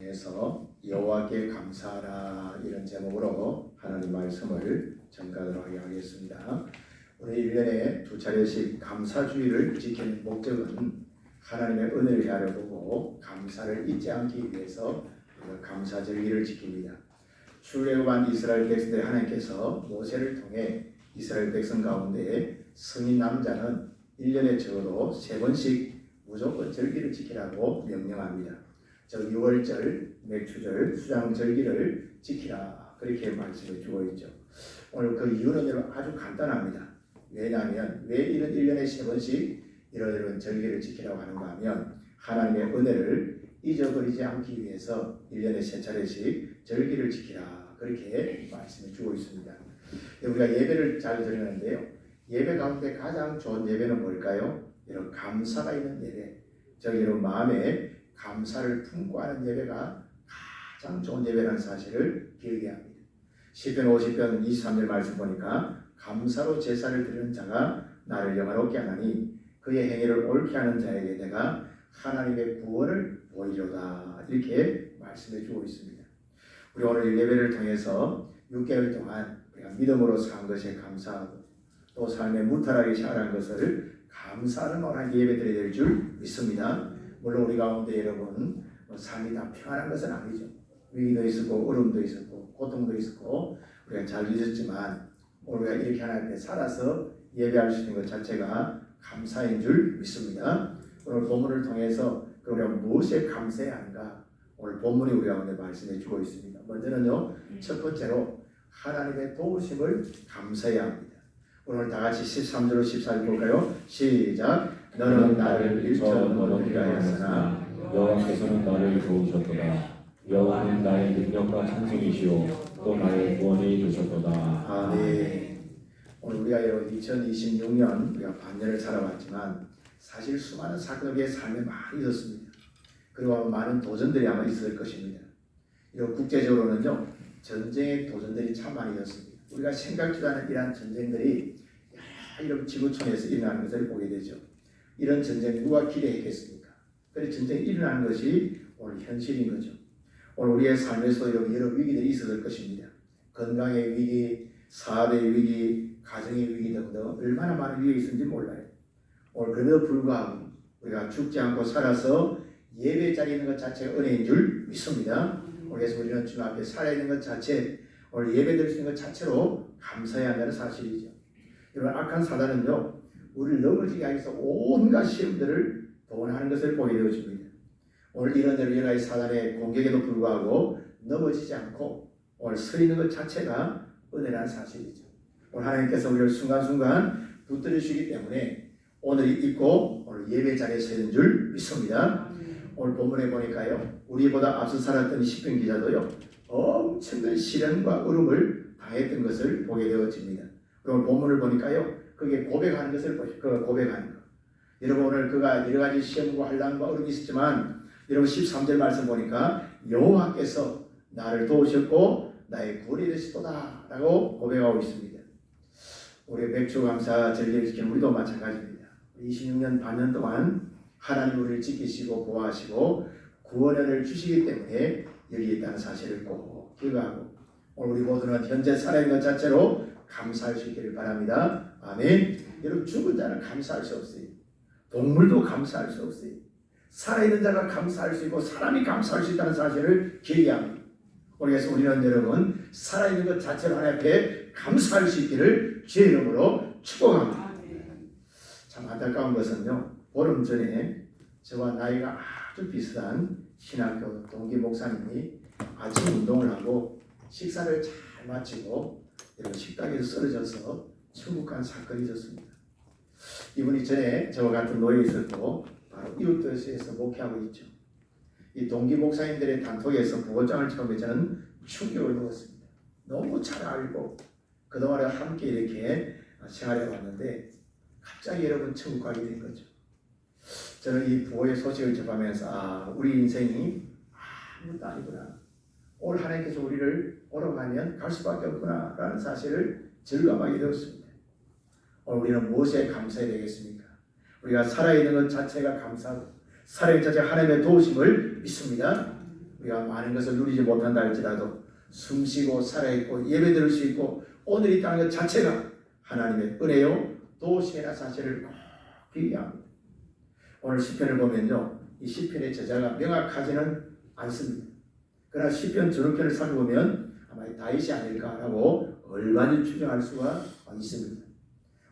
에서 여호와께 감사하라 이런 제목으로 하나님 말씀을 전가하도록 하겠습니다. 오늘 1년에 두 차례씩 감사주의를 지키는 목적은 하나님의 은혜를 헤아려보고 감사를 잊지 않기 위해서 감사절기를 지킵니다. 출애굽한 이스라엘 백성들 하나님께서 모세를 통해 이스라엘 백성 가운데 성인 남자는 1년에 적어도 3번씩 무조건 절기를 지키라고 명령합니다. 즉 6월절, 맥추절, 수장절기를 지키라 그렇게 말씀을 주고 있죠. 오늘 그 이유는 아주 간단합니다. 왜냐하면 왜 이런 1년에 3번씩 이런 절기를 지키라고 하는가 하면 하나님의 은혜를 잊어버리지 않기 위해서 1년에 3차례씩 절기를 지키라 그렇게 말씀을 주고 있습니다. 우리가 예배를 잘 드리는데요. 예배 가운데 가장 좋은 예배는 뭘까요? 이런 감사가 있는 예배, 즉 이런 마음에 감사를 품고 하는 예배가 가장 좋은 예배라는 사실을 기억해야 합니다. 시편 50편 23절 말씀 보니까 감사로 제사를 드리는 자가 나를 영화롭게 하나니 그의 행위를 옳게 하는 자에게 내가 하나님의 구원을 보이려다 이렇게 말씀해 주고 있습니다. 우리 오늘 예배를 통해서 6개월 동안 우리가 믿음으로 산 것에 감사하고 또 삶의 무탈하게 생활한 것을 감사하는 오늘 예배 드려야 될 줄 믿습니다. 물론 우리 가운데 여러분 삶이 다 평안한 것은 아니죠. 위기도 있었고 어려움도 있었고 고통도 있었고 우리가 잘 잊었지만 우리가 이렇게 하나님 앞에 살아서 예배할 수 있는 것 자체가 감사인 줄 믿습니다. 오늘 본문을 통해서 우리가 무엇에 감사해야 하는가 오늘 본문이 우리 가운데 말씀해 주고 있습니다. 먼저는요, 첫 번째로 하나님의 도우심을 감사해야 합니다. 오늘 다 같이 13절로 14절 볼까요? 시작. 너는 나를 일처 넘어뜨리려 하였으나 여호와께서는 나를 도우셨도다. 여호와는 나의 능력과 찬송이시오 또 나의 구원이 되셨도다. 아멘. 오늘 우리가 2026년 우리가 반년을 살아왔지만 사실 수많은 사건의 삶에 많이 있었습니다. 그리고 많은 도전들이 아마 있을 것입니다. 이런 국제적으로는요, 전쟁의 도전들이 참 많이 있었습니다. 우리가 생각지도 않은 이러한 전쟁들이 이런 지구촌에서 일어나는 것을 보게 되죠. 이런 전쟁 누가 기대했겠습니까? 그래서 전쟁이 일어나는 것이 오늘 현실인 거죠. 오늘 우리의 삶에서 이런 여러 위기들이 있었을 것입니다. 건강의 위기, 사업의 위기, 가정의 위기 등등 얼마나 많은 위기가 있었는지 몰라요. 오늘 그럼에도 불구하고 우리가 죽지 않고 살아서 예배 자리에 있는 것 자체가 은혜인 줄 믿습니다. 그래서 우리는 주님 앞에 살아있는 것 자체, 오늘 예배 드릴 수 있는 것 자체로 감사해야 한다는 사실이죠. 이런 악한 사단은요, 우리를 넘어지게 하기 위해서 온갖 시험들을 동원하는 것을 보게 되어집니다. 오늘 이런 여러 가지 사단의 공격에도 불구하고 넘어지지 않고 오늘 서 있는 것 자체가 은혜라는 사실이죠. 오늘 하나님께서 우리를 순간순간 붙들어 주시기 때문에 오늘 있고 오늘 예배 자리에 서 있는 줄 믿습니다. 오늘 본문에 보니까요, 우리보다 앞서 살았던 시편 기자도요, 엄청난 시련과 어려움을 당했던 것을 보게 되어집니다. 오늘 본문을 보니까요, 그게 고백하는 것을 보시죠. 그 고백하는 것. 여러분 오늘 그가 여러 가지 시험과 환난과 어려움이 있었지만 여러분 13절 말씀 보니까 여호와께서 나를 도우셨고 나의 구원이 되시도다 라고 고백하고 있습니다. 우리 맥주 감사 절기를 지키는 우리도 마찬가지입니다. 26년 반년 동안 하나님 우리를 지키시고 보호하시고 구원을 주시기 때문에 여기 있다는 사실을 꼭 기억하고 오늘 우리 모두는 현재 살아있는 것 자체로 감사할 수 있기를 바랍니다. 아멘. 여러분 죽은 자는 감사할 수 없어요. 동물도 감사할 수 없어요. 살아있는 자가 감사할 수 있고 사람이 감사할 수 있다는 사실을 기억합니다. 그래서 우리는 여러분 살아있는 것 자체로 하나님 앞에 감사할 수 있기를 주의 이름으로 축복합니다. 참 안타까운 것은요, 보름 전에 저와 나이가 아주 비슷한 신학교 동기 목사님이 아침 운동을 하고 식사를 잘 마치고 이런 식당에서 쓰러져서 천국간 사건이 있었습니다. 이분이 전에 저와 같은 노예에 있었고 바로 이웃도시에서 목회하고 있죠. 이 동기 목사님들의 단톡에서 부고장을 처음에 저는 충격을 먹었습니다. 너무 잘 알고 그동안에 함께 이렇게 생활해 왔는데 갑자기 여러분 천국 가게 된 거죠. 저는 이 부고의 소식을 접하면서 우리 인생이 아무것도 아니구나. 오늘 하나님께서 우리를 보러 가면 갈 수밖에 없구나 라는 사실을 절감하게 되었습니다. 오늘 우리는 무엇에 감사해야 되겠습니까? 우리가 살아있는 것 자체가 감사하고 살아있는 자체가 하나님의 도우심을 믿습니다. 우리가 많은 것을 누리지 못한다 할지라도 숨쉬고 살아있고 예배 드릴 수 있고 오늘 이 땅 자체가 하나님의 은혜요 도시나 사실을 꼭 기억해야 합니다. 오늘 시편을 보면요, 이 시편의 저자가 명확하지는 않습니다. 그러나 시편 전원편을 살펴보면 아마 다윗이 아닐까라고 얼마나 추정할 수가 있습니다.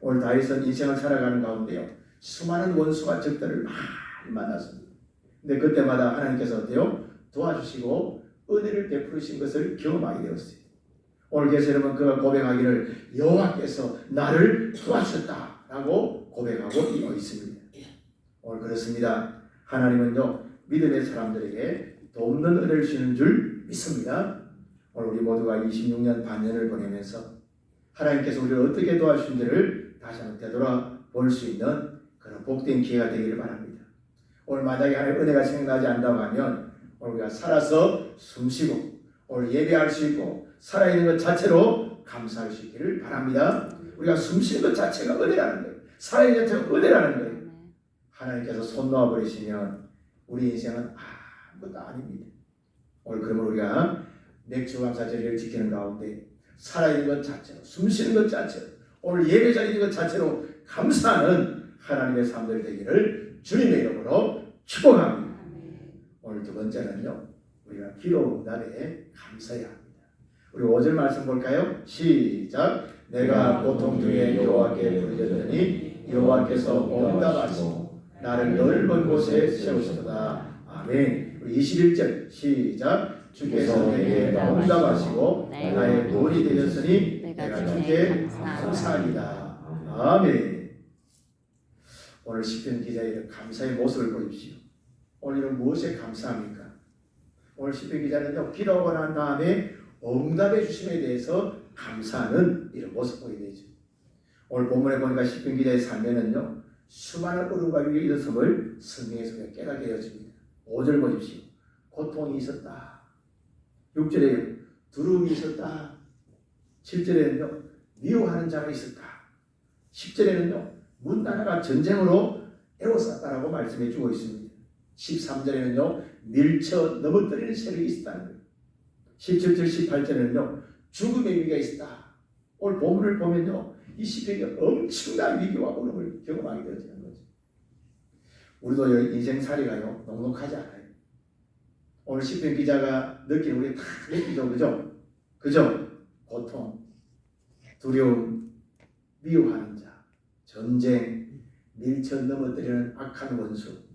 오늘 다윗은 인생을 살아가는 가운데요, 수많은 원수와 적들을 많이 만났습니다. 근데 그때마다 하나님께서 어때요? 도와주시고 은혜를 베푸신 것을 경험하게 되었어요. 오늘 계시 여러분 그가 고백하기를 여호와께서 나를 도와주셨다라고 고백하고 있습니다. 오늘 그렇습니다. 하나님은요 믿음의 사람들에게 돕는 은혜를 주시는 줄 믿습니다. 오늘 우리 모두가 26년 반년을 보내면서 하나님께서 우리를 어떻게 도와주신지를 다시 한번 되돌아볼 수 있는 그런 복된 기회가 되기를 바랍니다. 오늘 만약에 하나님의 은혜가 생각나지 않는다고 하면 오늘 우리가 살아서 숨쉬고 오늘 예배할 수 있고 살아있는 것 자체로 감사할 수 있기를 바랍니다. 우리가 숨쉬는 것 자체가 은혜라는 거예요. 살아있는 것 자체가 은혜라는 거예요. 하나님께서 손 놓아버리시면 우리 인생은 아무것도 아닙니다. 오늘 그러면 우리가 맥주 감사절을 지키는 가운데 살아있는 것 자체로 숨쉬는 것 자체로 오늘 예배 자리에 있는 것 자체로 감사하는 하나님의 사람들 되기를 주님의 이름으로 축복합니다. 오늘 두 번째는요, 우리가 기도 응답에 감사해야 합니다. 우리 5절 말씀 볼까요? 시작. 내가 고통 중에 여호와께 부르짖더니 여호와께서 응답하시고 나를 넓은 곳에 세우시도다. 아멘. 우리 21절 시작. 주께서 내게 응답하시고 나의 구원이 되셨으니 내가 주께 감사합니다. 아멘. 오늘 시편 기자의 감사의 모습을 보십시오. 오늘은 무엇에 감사합니까? 오늘 시편 기자는요, 기도하고 난 다음에 응답해 주심에 대해서 감사하는 이런 모습 보이게 되죠. 오늘 본문에 보니까 시편 기자의 삶에는요, 수많은 어려움과 위기가 일어섬을 성경에서 깨닫게 되어집니다. 5절 보십시오. 고통이 있었다. 6절에 두려움이 있었다. 7절에는요, 미워하는 자가 있었다. 10절에는요, 문나라가 전쟁으로 애워쌌다라고 말씀해 주고 있습니다. 13절에는요, 밀쳐 넘어뜨리는 세력이 있었다는 거예요. 17절, 18절에는요, 죽음의 위기가 있었다. 오늘 본문을 보면요, 이 시편이 엄청난 위기와 어려움을 경험하게 되어지는 거죠. 우리도 인생살이가요, 녹록하지 않아요. 오늘 시편 기자가 느끼는 우리 다 느끼죠, 그죠? 고통, 두려움, 미워하는 자, 전쟁, 밀쳐 넘어뜨리는 악한 원수,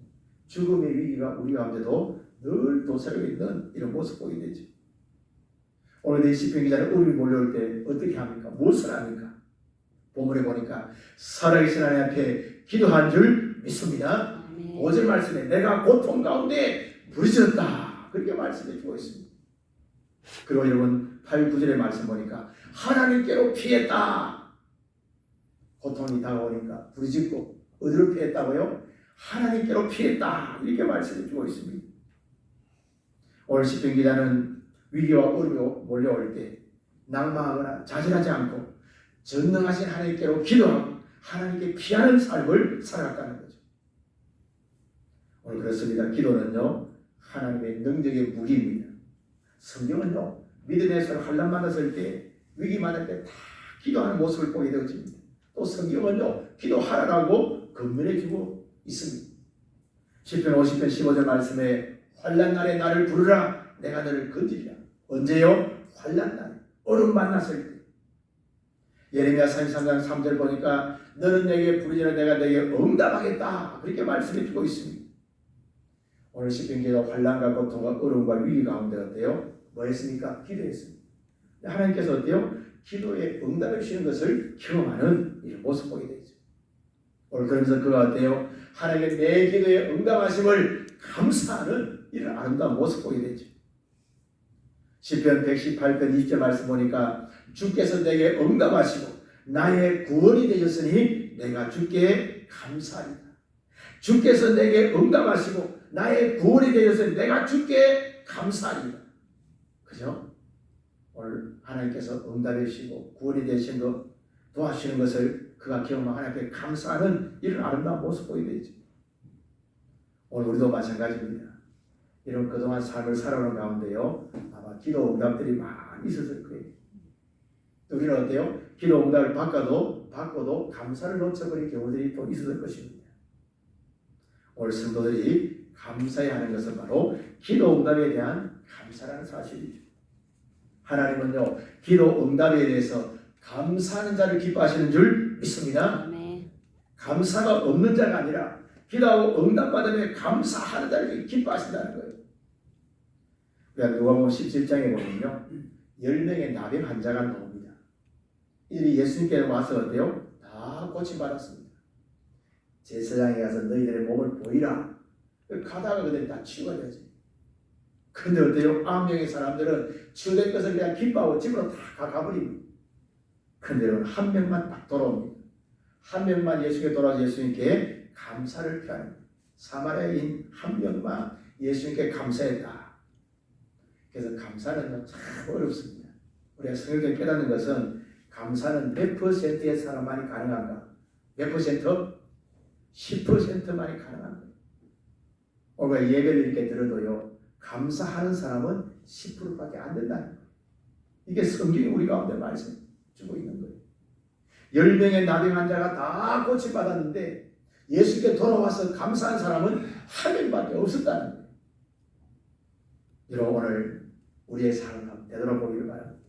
죽음의 위기가 우리 가운데도 늘 도사리고 있는 이런 모습 보이게 되죠. 오늘 이 시편 기자는 어려움이 몰려올 때 어떻게 합니까? 무엇을 합니까? 본문에 보니까 살아계신 하나님 앞에 기도한 줄 믿습니다. 5절 말씀에 내가 고통 가운데 부르짖었다. 그렇게 말씀해 주고 있습니다. 그리고 여러분 8, 9절의 말씀 보니까 하나님께로 피했다. 고통이 다가오니까 부르짖고 어디로 피했다고요? 하나님께로 피했다. 이렇게 말씀해 주고 있습니다. 오늘 시편 기자는 위기와 어려움이 몰려올 때 낭망하거나 자진하지 않고 전능하신 하나님께로 기도하고 하나님께 피하는 삶을 살아갔다는 거죠. 오늘 그렇습니다. 기도는요, 하나님의 능력의 무기입니다. 성경은요, 믿음의 손 환난 만났을 때, 위기 만날 때 다 기도하는 모습을 보게 되어집니다. 또 성경은요, 기도하라고 권면해주고 있습니다. 시편 50편 15절 말씀에 환난 날에 나를 부르라 내가 너를 건지리라. 언제요? 환난 날에 어려움 만났을 때. 예레미야 33장 3절 보니까 너는 내게 부르짖으라 내가 내게 응답하겠다. 그렇게 말씀해 주고 있습니다. 오늘 시편기자 환난과 고통과 어려움과 위기 가운데 어때요? 뭐 했습니까? 기도했습니다. 하나님께서 어때요? 기도에 응답해 주시는 것을 경험하는 이런 모습 보게 되죠. 오늘 그러면서 그가 어때요? 하나님의 내 기도에 응답하심을 감사하는 이런 아름다운 모습 보게 되죠. 시편 118편 20절 말씀 보니까 주께서 내게 응답하시고 나의 구원이 되셨으니 내가 주께 감사합니다. 주께서 내게 응답하시고 나의 구원이 되셨으니 내가 주께 감사합니다. 그죠? 오늘 하나님께서 응답해 주시고 구원이 되신 것 도와주시는 것을 그가 경험한 하나님께 감사하는 이런 아름다운 모습 보이게 되죠. 오늘 우리도 마찬가지입니다. 이런 그동안 삶을 살아오는 가운데요, 아마 기도 응답들이 많이 있었을 거예요. 우리는 어때요? 기도 응답을 받고도 감사를 놓쳐버린 경우들이 또 있었을 것입니다. 오늘 성도들이 감사해야 하는 것은 바로 기도 응답에 대한 감사라는 사실이죠. 하나님은요, 기도 응답에 대해서 감사하는 자를 기뻐하시는 줄 믿습니다. 아멘. 감사가 없는 자가 아니라 기도하고 응답받으면 감사하는 자를 기뻐하신다는 거예요. 그러니까 누가복음 17장에 보면요, 10명의 나병 환자가 나옵니다. 이들이 예수님께 와서 어때요? 다 고침받았습니다. 제사장에 가서 너희들의 몸을 보이라. 가다가 그들이 다 치유가 되지. 근데 어때요? 9명의 사람들은 치유된 것을 그냥 기뻐하고 집으로 다 가버립니다. 근데 한 명만 딱 돌아옵니다. 한 명만 예수님께 돌아와서 예수님께 감사를 표합니다. 사마리아인 한 명만 예수님께 감사했다. 그래서 감사는 참 어렵습니다. 우리가 성경에 깨닫는 것은 감사는 몇 %의 사람만이 가능한가? 몇 %? 10%만이 가능한 거예요. 오늘 예배를 이렇게 들어도요, 감사하는 사람은 10%밖에 안 된다는 거예요. 이게 성경이 우리 가운데 말씀 주고 있는 거예요. 10명의 나병 환자가 다 고침받았는데 예수께 돌아와서 감사한 사람은 한 명밖에 없었다는 거예요. 여러분, 오늘 우리의 삶을 한번 되돌아보기를 바랍니다.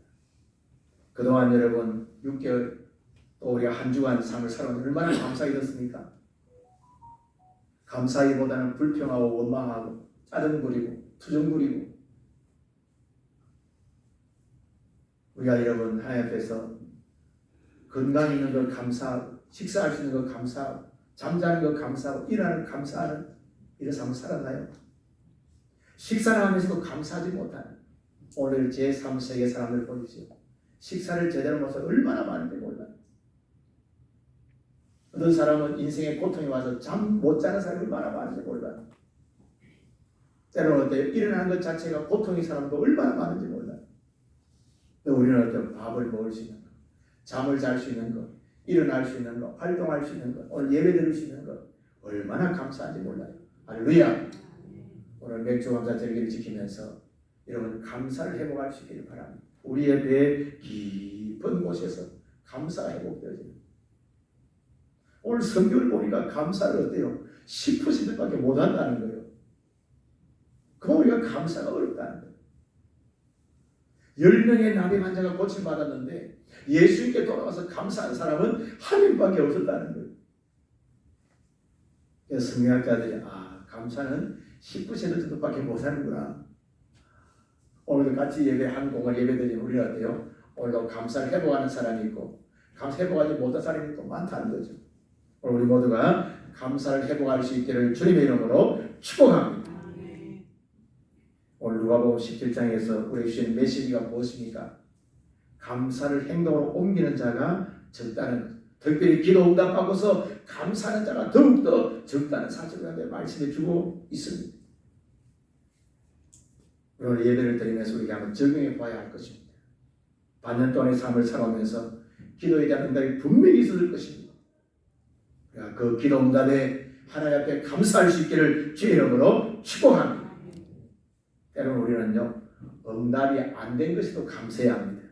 그동안 여러분 6개월 또 우리가 한 주간 삶을 살아온 얼마나 감사하게 됐습니까? 감사하기보다는 불평하고 원망하고 짜증부리고 투정부리고, 우리가 여러분 하나님 앞에서 건강 있는 걸 감사하고, 식사할 수 있는 걸 감사하고, 잠자는 걸 감사하고, 일하는 걸 감사하는 이런 삶을 살았나요? 식사를 하면서도 감사하지 못하는, 오늘 제3세계 사람들 보십시오. 식사를 제대로 먹어서 얼마나 많은지 몰라요. 어떤 사람은 인생의 고통이 와서 잠 못 자는 사람이 얼마나 많은지 몰라요. 때로는 어때요? 일어나는 것 자체가 고통인 사람도 얼마나 많은지 몰라요. 또 우리는 어때요? 밥을 먹을 수 있는 것, 잠을 잘 수 있는 것, 일어날 수 있는 것, 활동할 수 있는 것, 오늘 예배 드릴 수 있는 것, 얼마나 감사한지 몰라요. 할렐루야. 오늘 맥주 감사 절기를 지키면서 여러분 감사를 회복할 수 있기를 바랍니다. 우리의 배 깊은 곳에서 감사가 회복되어집니다. 오늘 성경을 보니까 감사를 어때요? 10%밖에 못한다는 거예요. 그럼 우리가 감사가 어렵다는 거예요. 10명의 나병 환자가 고침받았는데 예수님께 돌아와서 감사한 사람은 한 명밖에 없었다는 거예요. 그래서 성경학자들이 감사는 10% 정도밖에 못하는구나. 오늘도 같이 한 공을 예배드리는 우리는 어때요? 오늘도 감사를 회복하는 사람이 있고 감사 회복하지 못한 사람이 또 많다는 거죠. 오늘 우리 모두가 감사를 회복할 수 있기를 주님의 이름으로 축복합니다. 오늘 누가복음 17장에서 우리 주신 메시지가 무엇입니까? 감사를 행동으로 옮기는 자가 적다는 것. 특별히 기도 응답받고서 감사하는 자가 더욱더 적다는 사실을 우리한테 말씀해 주고 있습니다. 오늘 예배를 드리면서 우리가 한번 적용해 봐야 할 것입니다. 반년 동안의 삶을 살아오면서 기도에 대한 응답이 분명히 있을 것입니다. 그 기도 응답에 하나님 앞에 감사할 수 있기를 주의 이름으로 축복합니다. 때로는 우리는요, 응답이 안 된 것에도 감사해야 합니다.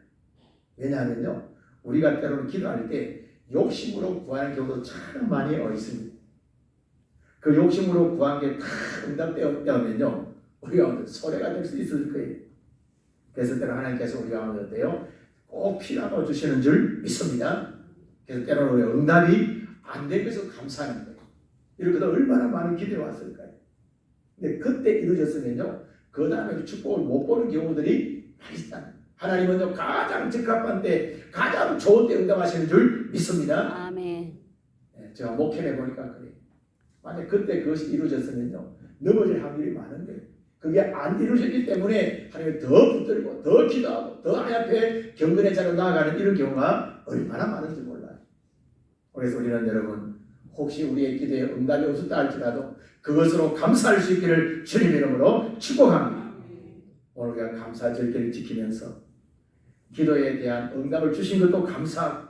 왜냐하면요, 우리가 때로는 기도할 때 욕심으로 구하는 경우도 참 많이 있습니다. 그 욕심으로 구한 게 다 응답되었다면요, 우리가 소외가 될 수 있을 거예요. 그래서 때로 하나님께서 우리 가운데 어때요? 꼭 필요한 거 주시는 줄 믿습니다. 그래서 때로는 우리가 응답이 안 된 것을 감사하는 거예요. 이렇게 얼마나 많은 기도가 왔을까요? 근데 그때 이루어졌으면요, 그 다음에 축복을 못 보는 경우들이 많이 있다는 거예요. 하나님은요, 가장 적합한 때, 가장 좋은 때 응답하시는 줄 믿습니다. 아멘. 네, 제가 목회해 보니까 그래요. 만약 그때 그것이 이루어졌으면요, 넘어질 확률이 많은 거예요. 그게 안 이루어졌기 때문에 하나님이 더 붙들고 더 기도하고 더 하나님 앞에 경건의 자로 나아가는 이런 경우가 얼마나 많은지 몰라요. 그래서 우리는 여러분, 혹시 우리의 기도에 응답이 없었다 할지라도 그것으로 감사할 수 있기를 주님의 이름으로 축복합니다. 오늘 우리가 감사 절기를 지키면서 기도에 대한 응답을 주신 것도 감사하고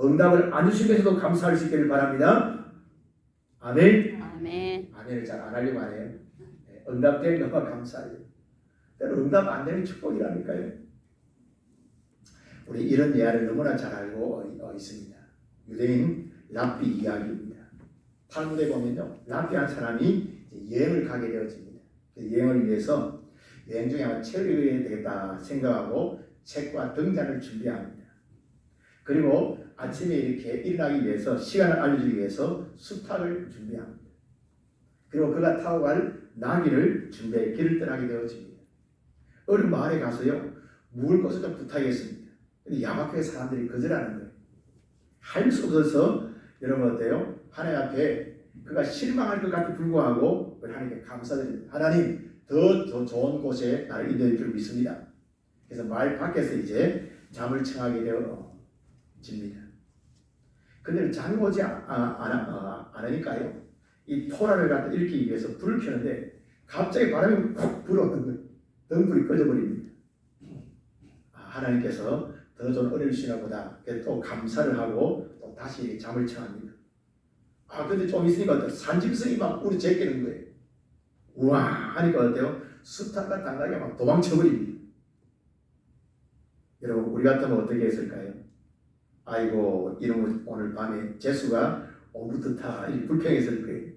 응답을 안 주신 것에도 감사할 수 있기를 바랍니다. 아멘. 아멘. 아멘을 잘 안 하려고 하네요. 응답된 것만 감사해요. 때로 응답 안 되는 축복이라니까요. 우리 이런 예화를 너무나 잘 알고 있습니다. 유대인 랍비 이야기입니다. 탈무드에 보면요, 랍비 한 사람이 여행을 가게 되어집니다. 여행을 위해서 여행 중에 아마 책을 읽어야 되겠다 생각하고 책과 등잔을 준비합니다. 그리고 아침에 이렇게 일어나기 위해서 시간을 알려주기 위해서 수탉을 준비합니다. 그리고 그가 타고 갈 나귀를 준비해 길을 떠나게 되어집니다. 어느 마을에 가서요, 묵을 곳을 좀 부탁했습니다. 근데 야박하게 사람들이 거절하는 거예요. 할 수 없어서 여러분 어때요? 하나님 앞에 그가 실망할 것 같아 불구하고 하나님께 감사드립니다. 하나님 더 좋은 곳에 나를 인도해 줄 믿습니다. 그래서 마을 밖에서 이제 잠을 청하게 되어집니다. 근데 잠이 오지 않으니까요, 이 토라를 갖다 읽기 위해서 불을 켜는데 갑자기 바람이 푹 불어오는 거예요. 등불이 꺼져버립니다. 하나님께서 더 좋은 은혜를 주시나 보다. 그래서 또 감사를 하고 또 다시 잠을 청합니다. 근데 좀 있으니까 산짐승이 막 우리 제끼는 거예요. 우와 하니까 어때요? 수탉과 당나귀가 막 도망쳐버립니다. 여러분 우리 같으면 어떻게 했을까요? 아이고 이놈은 오늘 밤에 재수가 오붓듯하 불평했을 거예요.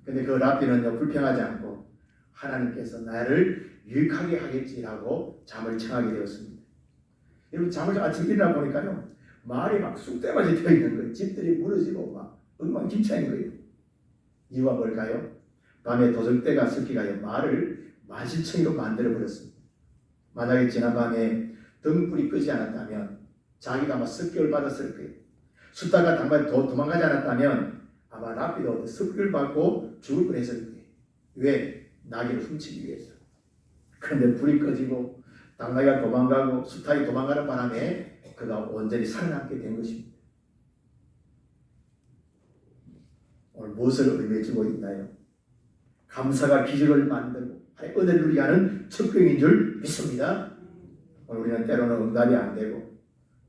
근데 그 랍비는요 불평하지 않고 하나님께서 나를 유익하게 하겠지라고 잠을 청하게 되었습니다. 여러분 잠을 아침 일어나 보니까요 마을이 막 쑥대밭이 되어 있는 거예요. 집들이 무너지고 막 엉망진창인 거예요. 이유가 뭘까요? 밤에 도적대가 습기가요 마을을 만신창이로 만들어 버렸습니다. 만약에 지난밤에 등불이 끄지 않았다면 자기가 아마 습격을 받았을 거예요. 수탉과 당나귀 도망가지 않았다면 아마 랍비도 습격을 받고 죽을 뻔했을 거예요. 왜? 나귀를 훔치기 위해서. 그런데 불이 꺼지고 당나귀가 도망가고 수탉이 도망가는 바람에 그가 온전히 살아남게 된 것입니다. 오늘 무엇을 의미해주고 있나요? 감사가 기적을 만들고 은혜를 누리게 하는 척병인 줄 믿습니다. 오늘 우리는 때로는 응답이 안 되고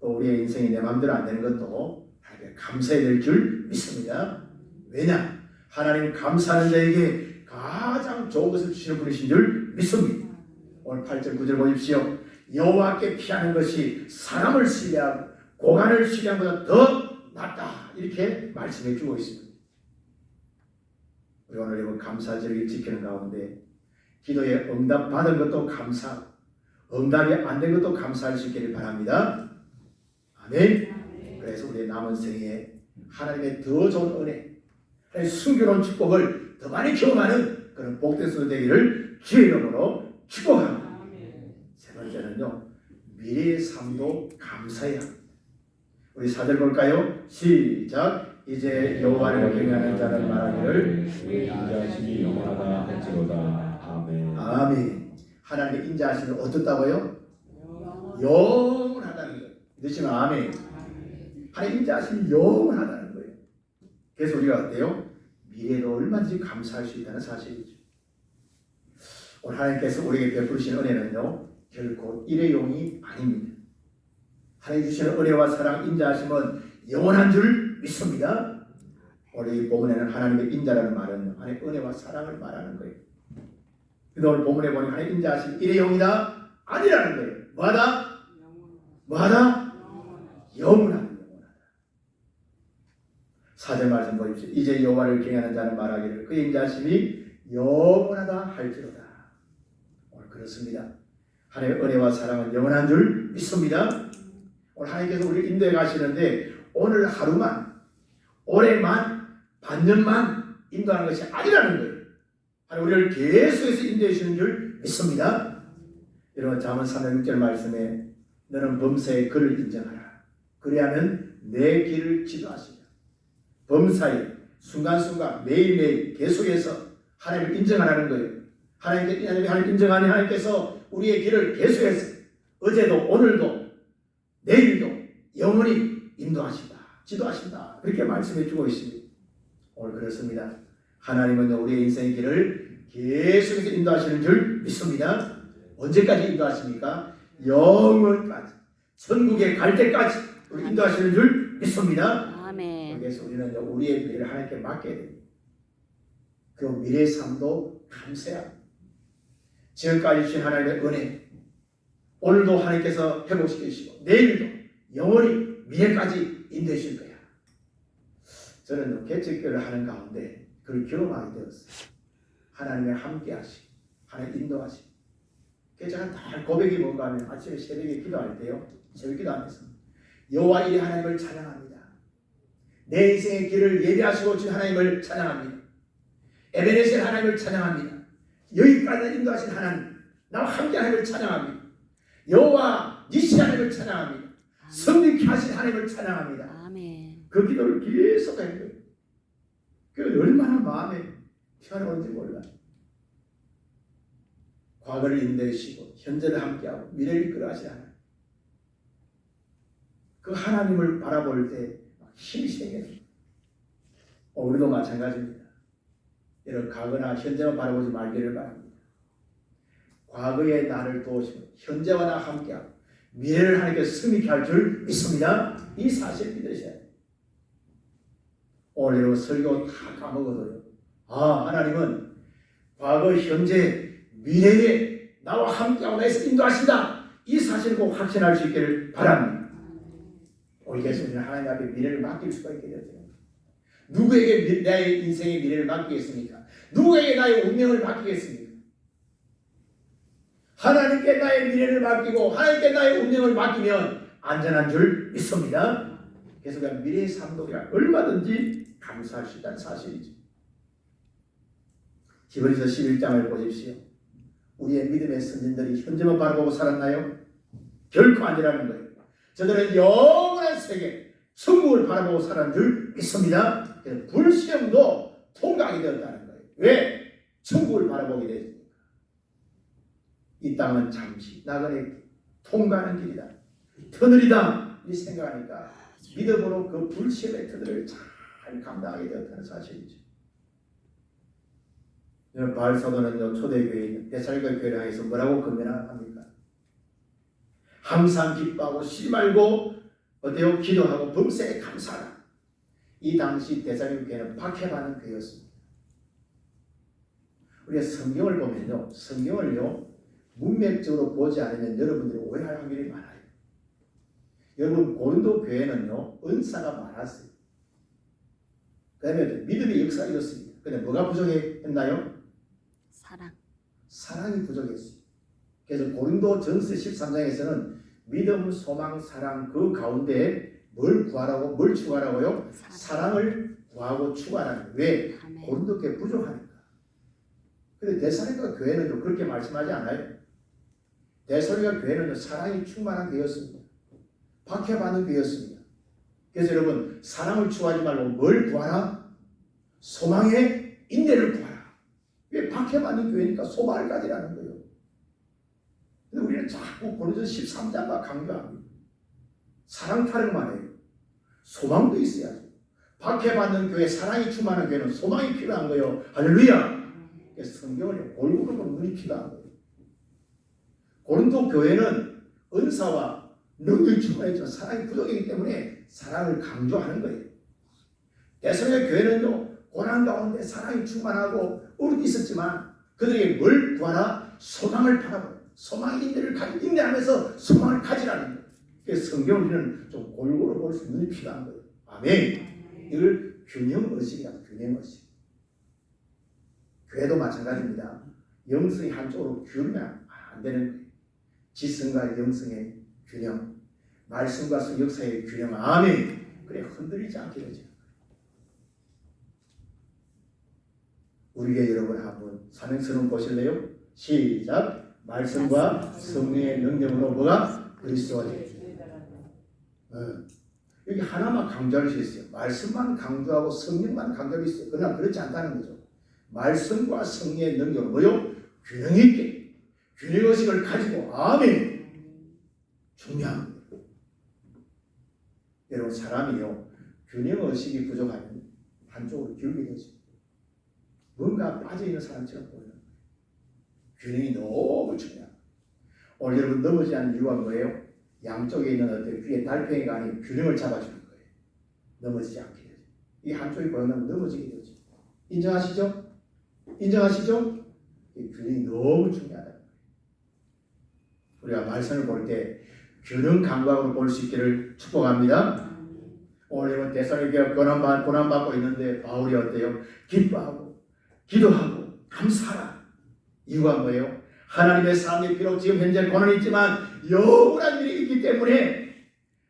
또 우리의 인생이 내 마음대로 안 되는 것도 감사해야 될 줄 믿습니다. 왜냐? 하나님 감사하는 자에게 가장 좋은 것을 주시는 분이신 줄 믿습니다. 오늘 8절 9절 보십시오. 여호와께 피하는 것이 사람을 신뢰하고 고관을 신뢰한 것보다 더 낫다. 이렇게 말씀해 주고 있습니다. 우리 오늘 이번 감사절을 지키는 가운데 기도에 응답 받은 것도 감사, 응답이 안 된 것도 감사할 수 있기를 바랍니다. 아멘. 그래서 우리의 남은 생에 하나님의 더 좋은 은혜, 하나님의 순교로운 축복을 더 많이 경험하는 그런 복된 수도 되기를 주의 이름으로 축복합니다. 세 번째는요, 미래의 삶도 감사해야 합니다. 우리 4절 볼까요? 시작. 이제 여호와를 경외하는 자는 말하기를 인자하심이 영원하다 할지로다. 아멘. 아멘. 하나님의 인자하심이 어떻다고요? 영원하다는 거예요. 믿으시면 아멘. 하나님 인자하심이 영원하다는 거예요. 그래서 우리가 어때요? 미래도 얼마든지 감사할 수 있다는 사실이죠. 오늘 하나님께서 우리에게 베푸신 은혜는요 결코 일회용이 아닙니다. 하나님 주시는 은혜와 사랑, 인자하심은 영원한 줄 믿습니다. 오늘 이 본문에는 하나님의 인자라는 말은 하나님의 은혜와 사랑을 말하는 거예요. 근데 오늘 본문에 보니 하나님의 인자하심 일회용이다? 아니라는 거예요. 뭐하다? 뭐하다? 영원하다. 4절 말씀 보십시오. 이제 여호와를 경외하는 자는 말하기를 그의 인자하심이 영원하다 할지로다. 오늘 그렇습니다. 하나님의 은혜와 사랑은 영원한 줄 믿습니다. 오늘 하나님께서 우리를 인도해 가시는데 오늘 하루만, 올해만, 반년만 인도하는 것이 아니라는 거예요. 하나님 우리를 계속해서 인도해 주시는 줄 믿습니다. 여러분 잠언 3장 6절 말씀에 너는 범사의 그를 인정하라. 그리하면 내 길을 지도하시라. 범사에 순간순간 매일매일 계속해서 하나님을 인정하라는 거예요. 하나님 인정하니 하나님께서 우리의 길을 계속해서 어제도 오늘도 내일도 영원히 인도하신다. 지도하신다. 그렇게 말씀해 주고 있습니다. 오늘 그렇습니다. 하나님은 우리의 인생의 길을 계속해서 인도하시는 줄 믿습니다. 언제까지 인도하십니까? 영원까지. 천국에 갈 때까지 우리 인도하시는 줄 믿습니다. 아멘. 그래서 우리는 우리의 미래를 하나님께 맡겨야 됩니다. 그 미래의 삶도 감사야. 지금까지 주신 하나님의 은혜, 오늘도 하나님께서 회복시키시고 내일도 영원히 미래까지 인도하실 거야. 저는 개척교회를 하는 가운데 그걸 경험하게 되었어요. 하나님의 함께하심, 하나님 인도하심. 그래서 제가 다 고백이 뭔가 하면 아침에 새벽에 기도할 때요, 새벽 기도하면서 여호와 이레 하나님을 찬양합니다. 내 인생의 길을 예비하시고 주신 하나님을 찬양합니다. 에베네셀 하나님을 찬양합니다. 여기까지 인도하신 하나님, 나와 함께 하나님을 찬양합니다. 여호와 니시 하나님을 찬양합니다. 성립케 하신 하나님을 찬양합니다. 아멘. 그 기도를 계속 하는 거예요. 그 얼마나 마음에 편안한지 몰라요. 과거를 인도하시고 현재를 함께하고 미래를 이끌어가시는 하나님. 그 하나님을 바라볼 때 힘이 생겨요. 우리도 마찬가지입니다. 여러분 과거나 현재만 바라보지 말기를 바랍니다. 과거의 나를 도우시고 현재와 나 함께하고 미래를 하나님께서 승리케 할 줄 믿습니다. 이 사실을 믿으셔야 돼요. 오늘 설교 다 까먹어도요, 하나님은 과거, 현재, 미래에 나와 함께하고 나에서 인도하신다. 이 사실을 꼭 확신할 수 있기를 바랍니다. 우리 예수님은 하나님 앞에 미래를 맡길 수가 있게 되죠. 누구에게 나의 인생의 미래를 맡기겠습니까? 누구에게 나의 운명을 맡기겠습니까? 하나님께 나의 미래를 맡기고 하나님께 나의 운명을 맡기면 안전한 줄 믿습니다. 그래서 그냥 미래의 삶도 그냥 얼마든지 감수할 수 있다는 사실이죠. 히브리서 11장을 보십시오. 우리의 믿음의 선진들이 현재만 바라보고 살았나요? 결코 아니라는 거예요. 저들은 영원한 세계, 천국을 바라보고 살았는 줄 믿습니다. 불시험도 통과하게 되었다는 거예요. 왜? 천국을 바라보게 되었습니까? 이 땅은 잠시 나그네 통과하는 길이다, 터널이다, 이 생각하니까 믿음으로 그 불시험의 터널을 잘 감당하게 되었다는 사실이죠. 바울 사도는요, 초대교회에 있는 데살로니가 교회를 향해서 뭐라고 권면합니까? 항상 기뻐하고 쉬지 말고 어때요? 기도하고 범사에 감사하라. 이 당시 데살로니가 교회는 박해받는 교회였습니다. 우리가 성경을 보면요, 성경을요 문맥적으로 보지 않으면 여러분들이 오해할 확률이 많아요. 여러분 고린도 교회는요 은사가 많았어요. 그 다음에 믿음의 역사가 있었습니다. 근데 뭐가 부족했나요? 사랑이 부족했어요. 그래서 고린도 전서 13장에서는 믿음, 소망, 사랑 그 가운데 뭘 구하라고, 뭘 추구하라고요? 사랑을 구하고 추구하라는. 왜? 고린도 교회 부족하니까. 근데 데살로니가 교회는 그렇게 말씀하지 않아요. 데살로니가 교회는 사랑이 충만한 교회였습니다. 박해받는 교회였습니다. 그래서 여러분 사랑을 추구하지 말고 뭘 구하라? 소망의 인내를 구하라. 왜? 박해받는 교회니까 소망을 가지라는 거예요. 근데 우리는 자꾸 고린도서 13장과 강조합니다. 사랑 타령만 해요. 소망도 있어야죠. 박해받는 교회, 사랑이 충만한 교회는 소망이 필요한 거예요. 할렐루야. 그래서 성경을 골고루 보면 눈이 필요한 거예요. 고린도 교회는 은사와 능력이 충만했지만 사랑이 부족이기 때문에 사랑을 강조하는 거예요. 데살로니가 교회는요 고난 가운데 사랑이 충만하고 어려움이 있었지만 그들에게 뭘 구하라? 소망을 바라보라. 소망의 인내를 가지고 인내하면서 소망을 가지라는 거예요. 그래서 성경을 우리는 좀 골고루 볼 수 있는 필요한 거예요. 아멘. 이걸 균형의식이라고, 균형의식. 교회도 마찬가지입니다. 영성이 한쪽으로 기울면 안 되는 거예요. 지성과 영성의 균형, 말씀과 역사의 균형. 아멘. 그래 흔들리지 않게 되죠. 우리 교회 여러분 한번 사명선언 보실래요? 시작. 말씀과 성령의 능력으로 뭐가? 그리스도가 되죠. 여기 하나만 강조할 수 있어요. 말씀만 강조하고 성령만 강조할 수 있어요. 그러나 그렇지 않다는 거죠. 말씀과 성령의 능력으로 뭐요? 균형 있게 균형의식을 가지고. 아멘. 중요한 거예요. 여러분 사람이요 균형의식이 부족하면 한쪽으로 기울게 되죠. 뭔가 빠져있는 사람처럼 보여요. 균형이 너무 중요합니다. 오늘 여러분 넘어지지 않는 이유가 뭐예요? 양쪽에 있는 어떤 귀에 달팽이가 아닌 균형을 잡아주는 거예요. 넘어지지 않게 되죠. 이 한쪽이 고장나면 넘어지게 되죠. 인정하시죠? 인정하시죠? 이 균형이 너무 중요하다. 우리가 말씀을 볼 때 균형 감각으로 볼 수 있기를 축복합니다. 오늘은 데살로니가가 고난받고 있는데 바울이 어때요? 기뻐하고 기도하고 감사하라. 이유가 뭐예요? 하나님의 삶이 비록 지금 현재 고난이 있지만 영원한 일이 있기 때문에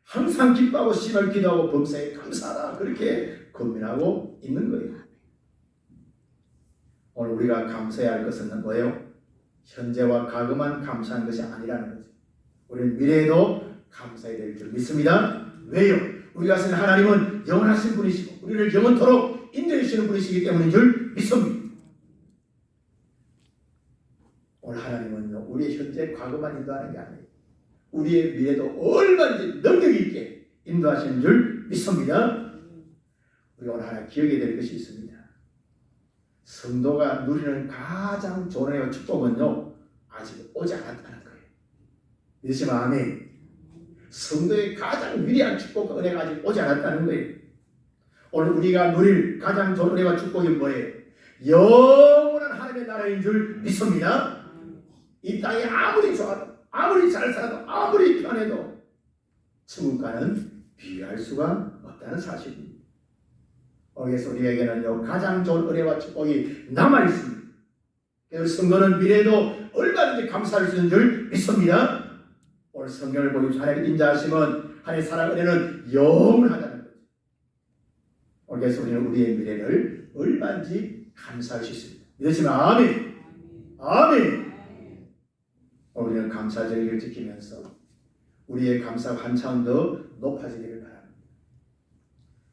항상 기뻐하고 심을 기도하고 범사에 감사하라. 그렇게 고민하고 있는 거예요. 오늘 우리가 감사해야 할 것은 뭐예요? 현재와 과거만 감사한 것이 아니라는 거죠. 우리는 미래에도 감사해야 될 줄 믿습니다. 왜요? 우리가 쓰는 하나님은 영원하신 분이시고 우리를 영원토록 인도해 주시는 분이시기 때문인 줄 믿습니다. 오늘 하나님은요, 우리의 현재 과거만 인도하는 게 아니에요. 우리의 미래도 얼마든지 능력 있게 인도하시는 줄 믿습니다. 우리가 오늘 하나 기억해야 될 것이 있습니다. 성도가 누리는 가장 좋은 은혜와 축복은요, 아직 오지 않았다는 거예요. 믿으시면 아멘. 성도의 가장 위대한 축복과 은혜가 아직 오지 않았다는 거예요. 오늘 우리가 누릴 가장 좋은 은혜와 축복이 뭐예요? 영원한 하나님의 나라인 줄 믿습니다. 이 땅이 아무리 좋아도, 아무리 잘 살아도, 아무리 편해도 천국과는 비교할 수가 없다는 사실입니다. 그래서 우리에게는요, 가장 좋은 은혜와 축복이 남아있습니다. 그래서 성도는 미래에도 얼마든지 감사할 수 있는 줄 믿습니다. 오늘 성경을 보면서 하나님의 인자하심은 하나님의 사랑 은혜는 영원하다는 거죠. 그래서 우리는 우리의 미래를 얼마든지 감사할 수 있습니다. 믿으시면 아멘. 아멘. 우리는 감사절기를 지키면서 우리의 감사가 한참 더 높아지기를 바랍니다.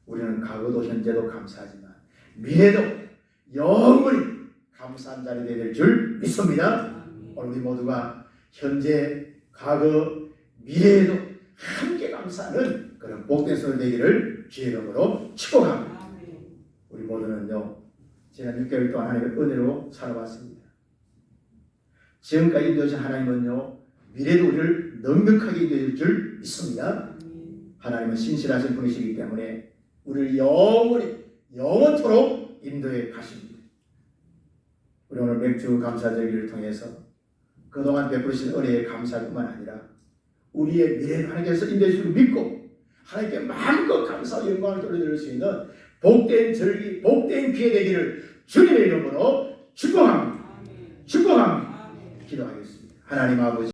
우리는 과거도 현재도 감사하지만 미래도 영원히 감사한 자리 되어야 될 줄 믿습니다. 오늘 우리 모두가 현재, 과거, 미래에도 함께 감사하는 그런 복된 손 되기를 주의 이름으로 축복합니다. 우리 모두는요, 지난 6개월 동안 하나님의 은혜로 살아왔습니다. 지금까지 인도하신 하나님은요, 미래도 우리를 넉넉하게 인도해 줄 믿습니다. 하나님은 신실하신 분이시기 때문에 우리를 영원토록 인도해 가십니다. 우리 오늘 맥주 감사절기를 통해서 그동안 베푸신 은혜에 감사할 뿐만 아니라 우리의 미래를 하나님께서 인도해 주시고 믿고 하나님께 마음껏 감사와 영광을 돌려드릴 수 있는 복된 절기, 복된 기회 되기를 주님의 이름으로 축복합니다. 축복합니다. 기도하겠습니다. 하나님 아버지,